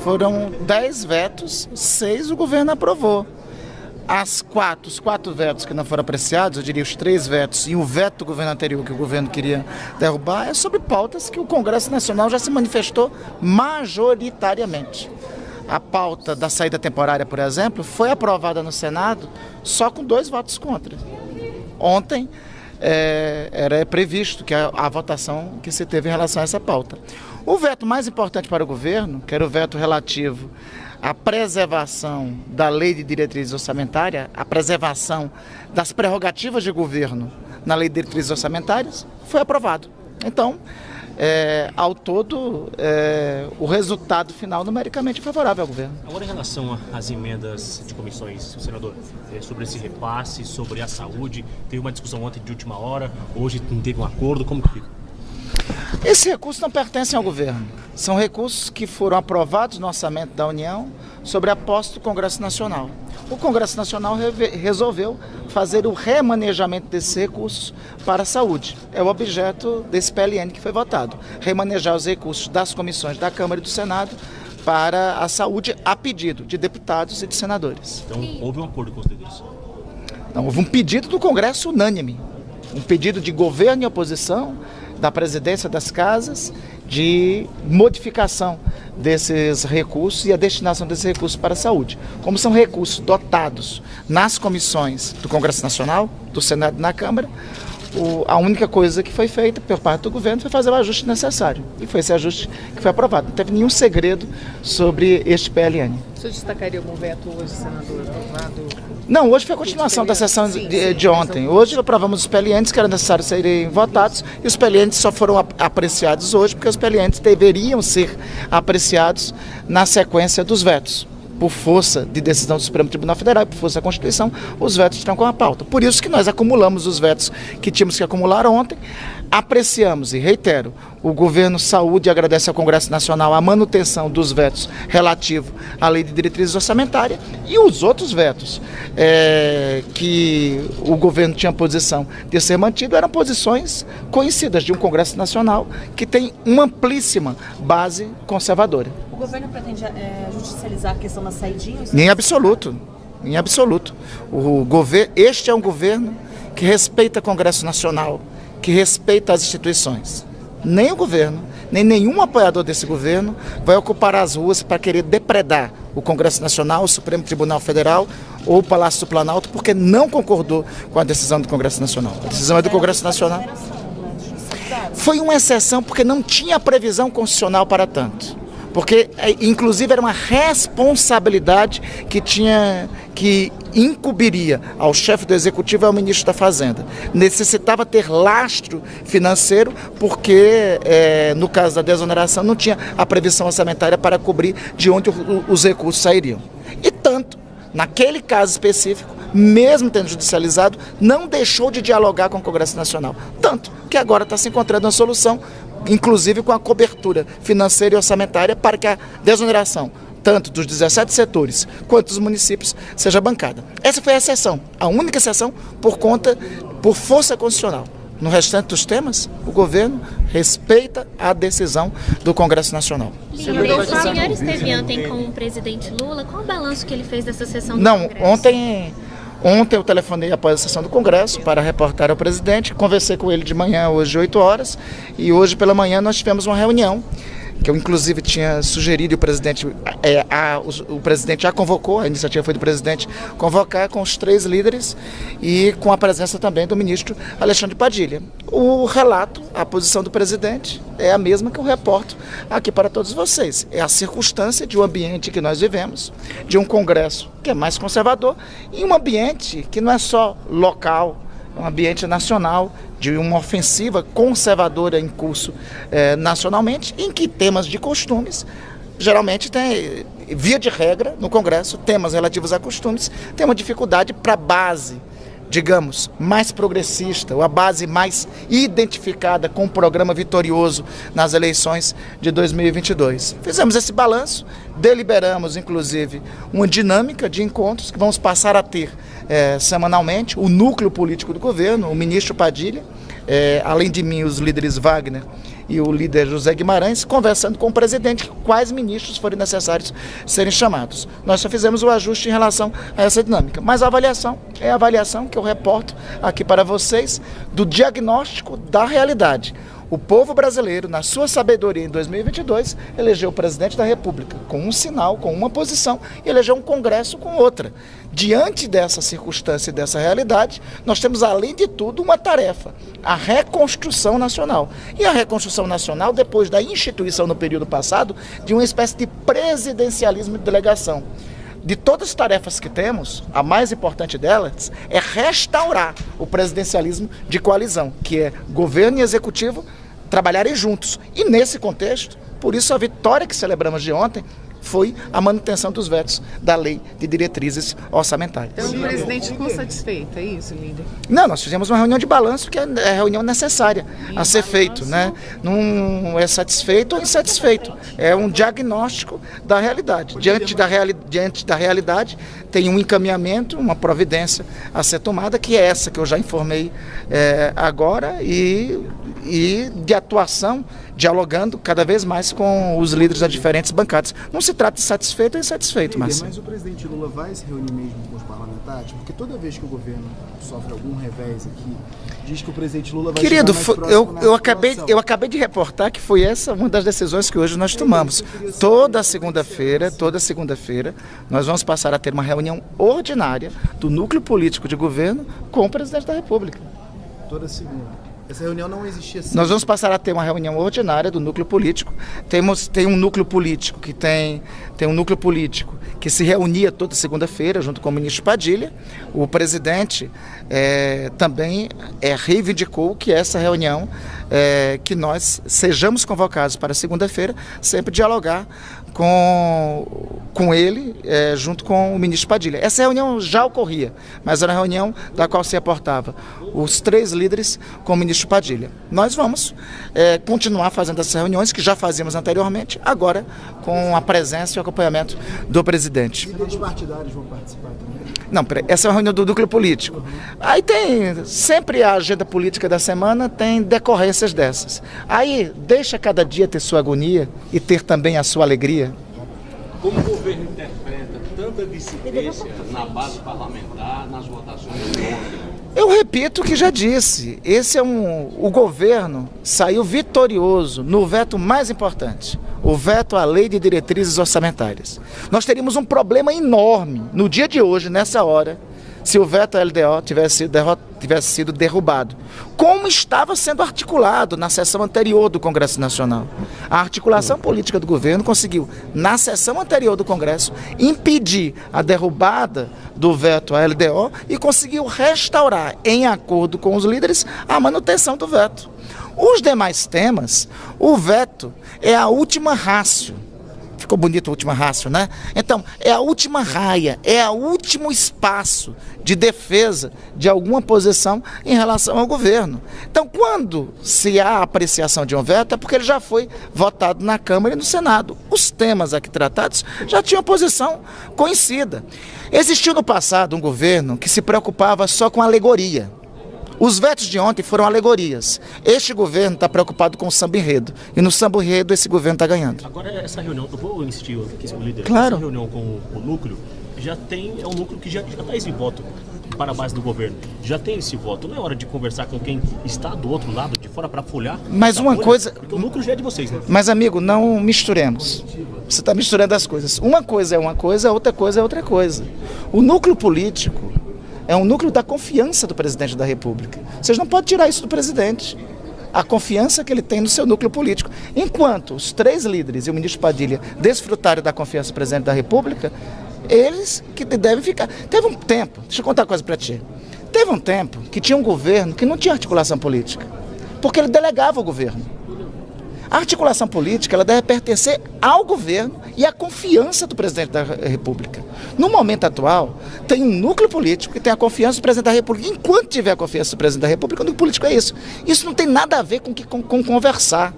Foram 10 vetos, 6 o governo aprovou. Os 4 vetos que não foram apreciados, eu diria os 3 vetos e o veto do governo anterior que o governo queria derrubar, é sobre pautas que o Congresso Nacional já se manifestou majoritariamente. A pauta da saída temporária, por exemplo, foi aprovada no Senado só com 2 votos contra. Ontem era previsto que a votação que se teve em relação a essa pauta. O veto mais importante para o governo, que era o veto relativo à preservação da lei de diretrizes orçamentárias, a preservação das prerrogativas de governo na lei de diretrizes orçamentárias, foi aprovado. Então, ao todo, o resultado final numericamente favorável ao governo. Agora, em relação às emendas de comissões, senador, sobre esse repasse, sobre a saúde, teve uma discussão ontem de última hora, hoje não teve um acordo, como que fica? Esses recursos não pertencem ao governo. São recursos que foram aprovados no orçamento da União sobre a posse do Congresso Nacional. O Congresso Nacional resolveu fazer o remanejamento desses recursos para a saúde. É o objeto desse PLN que foi votado. Remanejar os recursos das comissões da Câmara e do Senado para a saúde a pedido de deputados e de senadores. Então, houve um acordo com os líderes? Não, houve um pedido do Congresso unânime. Um pedido de governo e oposição, da presidência das casas, de modificação desses recursos e a destinação desses recursos para a saúde. Como são recursos dotados nas comissões do Congresso Nacional, do Senado e na Câmara, a única coisa que foi feita por parte do governo foi fazer o ajuste necessário. E foi esse ajuste que foi aprovado. Não teve nenhum segredo sobre este PLN. O senhor destacaria algum veto hoje, senador, aprovado? Não, hoje foi a continuação da sessão de ontem. Hoje aprovamos os PLNs que era necessário serem votados e os PLNs só foram apreciados hoje porque os PLNs deveriam ser apreciados na sequência dos vetos. Por força de decisão do Supremo Tribunal Federal e por força da Constituição, os vetos estão com a pauta. Por isso que nós acumulamos os vetos que tínhamos que acumular ontem, apreciamos, e reitero, o governo saúde agradece ao Congresso Nacional a manutenção dos vetos relativo à lei de diretrizes orçamentárias e os outros vetos que o governo tinha posição de ser mantido eram posições conhecidas de um Congresso Nacional que tem uma amplíssima base conservadora. O governo pretende judicializar a questão das saidinhas? Em absoluto, em absoluto. Este é um governo que respeita o Congresso Nacional, que respeita as instituições. Nem o governo, nem nenhum apoiador desse governo vai ocupar as ruas para querer depredar o Congresso Nacional, o Supremo Tribunal Federal ou o Palácio do Planalto, porque não concordou com a decisão do Congresso Nacional. A decisão é do Congresso Nacional. Foi uma exceção porque não tinha previsão constitucional para tanto. Porque, inclusive, era uma responsabilidade que incumbiria ao chefe do Executivo e ao ministro da Fazenda. Necessitava ter lastro financeiro porque, no caso da desoneração, não tinha a previsão orçamentária para cobrir de onde os recursos sairiam. E tanto, naquele caso específico, mesmo tendo judicializado, não deixou de dialogar com o Congresso Nacional. Tanto que agora está se encontrando uma solução, inclusive com a cobertura financeira e orçamentária para que a desoneração, tanto dos 17 setores quanto dos municípios, seja bancada. Essa foi a exceção, a única exceção por força constitucional. No restante dos temas, o governo respeita a decisão do Congresso Nacional. O senhor esteve ontem com o presidente Lula, qual o balanço que ele fez dessa sessão do Congresso? Ontem eu telefonei após a sessão do Congresso para reportar ao presidente, conversei com ele de manhã, hoje 8 horas, e hoje pela manhã nós tivemos uma reunião, que eu inclusive tinha sugerido e o presidente já convocou, a iniciativa foi do presidente convocar com os 3 líderes e com a presença também do ministro Alexandre Padilha. O relato, a posição do presidente é a mesma que eu reporto aqui para todos vocês. É a circunstância de um ambiente que nós vivemos, de um Congresso que é mais conservador e um ambiente que não é só local, é um ambiente nacional, de uma ofensiva conservadora em curso nacionalmente, em que temas de costumes, geralmente tem, via de regra, no Congresso, temas relativos a costumes, tem uma dificuldade para a base, digamos, mais progressista, ou a base mais identificada com o programa vitorioso nas eleições de 2022. Fizemos esse balanço, deliberamos, inclusive, uma dinâmica de encontros que vamos passar a ter semanalmente, o núcleo político do governo, o ministro Padilha, além de mim, os líderes Wagner e o líder José Guimarães, conversando com o presidente quais ministros forem necessários serem chamados. Nós só fizemos o ajuste em relação a essa dinâmica. Mas a avaliação é a avaliação que eu reporto aqui para vocês do diagnóstico da realidade. O povo brasileiro, na sua sabedoria em 2022, elegeu o presidente da República com um sinal, com uma posição, e elegeu um Congresso com outra. Diante dessa circunstância e dessa realidade, nós temos, além de tudo, uma tarefa, a reconstrução nacional. E a reconstrução nacional, depois da instituição no período passado, de uma espécie de presidencialismo de delegação. De todas as tarefas que temos, a mais importante delas é restaurar o presidencialismo de coalizão, que é governo e executivo trabalharem juntos. E nesse contexto, por isso a vitória que celebramos de ontem foi a manutenção dos vetos da Lei de Diretrizes Orçamentárias. Então, o presidente ficou satisfeito, é isso, líder? Não, nós fizemos uma reunião de balanço, que é a reunião necessária a ser feito, né? Não é satisfeito ou insatisfeito, é um diagnóstico da realidade. Diante da realidade, tem um encaminhamento, uma providência a ser tomada, que é essa que eu já informei agora, e de atuação, dialogando cada vez mais com os líderes das diferentes bancadas. Não se trata de satisfeito ou insatisfeito, mas o presidente Lula vai se reunir mesmo com os parlamentares? Porque toda vez que o governo sofre algum revés aqui, diz que o presidente Lula vai Querido, chegar mais próximo eu acabei de reportar que foi essa uma das decisões que hoje nós tomamos. Toda segunda-feira, nós vamos passar a ter uma reunião ordinária do núcleo político de governo com o presidente da República. Toda segunda. Essa reunião não existia assim. Nós vamos passar a ter uma reunião ordinária do núcleo político. Tem um núcleo político que se reunia toda segunda-feira junto com o ministro Padilha. O presidente também reivindicou que essa reunião, que nós sejamos convocados para segunda-feira, sempre dialogar com ele, junto com o ministro Padilha. Essa reunião já ocorria, mas era uma reunião da qual se reportava os 3 líderes com o ministro Padilha. Nós vamos continuar fazendo essas reuniões, que já fazíamos anteriormente, agora com a presença e o acompanhamento do presidente. Líderes partidários vão participar também? Não, essa é uma reunião do núcleo político. Aí tem sempre a agenda política da semana, tem decorrências dessas. Aí deixa cada dia ter sua agonia e ter também a sua alegria. Como o governo interpreta tanta dissidência na base parlamentar, nas votações de ontem? Eu repito o que já disse, o governo saiu vitorioso no veto mais importante, o veto à Lei de Diretrizes Orçamentárias. Nós teríamos um problema enorme no dia de hoje, nessa hora, se o veto à LDO tivesse sido derrubado, como estava sendo articulado na sessão anterior do Congresso Nacional. A articulação política do governo conseguiu, na sessão anterior do Congresso, impedir a derrubada do veto à LDO e conseguiu restaurar, em acordo com os líderes, a manutenção do veto. Os demais temas, o veto é a última rácio. Ficou bonito a última rácio, né? Então, é a última raia, é o último espaço de defesa de alguma posição em relação ao governo. Então, quando se há apreciação de um veto, é porque ele já foi votado na Câmara e no Senado. Os temas aqui tratados já tinham posição conhecida. Existiu no passado um governo que se preocupava só com alegoria. Os vetos de ontem foram alegorias. Este governo está preocupado com o samba-enredo. E no samba-enredo esse governo está ganhando. Agora, essa reunião, eu vou insistir aqui, seu líder. Claro. Essa reunião com o núcleo é um núcleo que já está esse voto para a base do governo. Já tem esse voto. Não é hora de conversar com quem está do outro lado, de fora, para folhar? Mas uma coisa... Porque o núcleo já é de vocês, né? Mas, amigo, não misturemos. Você está misturando as coisas. Uma coisa é uma coisa, outra coisa é outra coisa. O núcleo político é um núcleo da confiança do presidente da República. Vocês não podem tirar isso do presidente. A confiança que ele tem no seu núcleo político. Enquanto os 3 líderes e o ministro Padilha desfrutarem da confiança do presidente da República, eles que devem ficar. Teve um tempo, deixa eu contar uma coisa para ti. Teve um tempo que tinha um governo que não tinha articulação política, porque ele delegava o governo. A articulação política ela deve pertencer ao governo e à confiança do presidente da República. No momento atual, tem um núcleo político que tem a confiança do presidente da República. Enquanto tiver a confiança do presidente da República, o núcleo político é isso. Isso não tem nada a ver com conversar.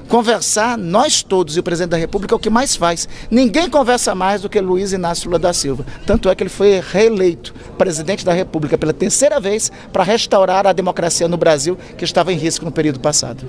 Conversar, nós todos e o presidente da República é o que mais faz. Ninguém conversa mais do que Luiz Inácio Lula da Silva. Tanto é que ele foi reeleito presidente da República pela 3ª vez para restaurar a democracia no Brasil, que estava em risco no período passado.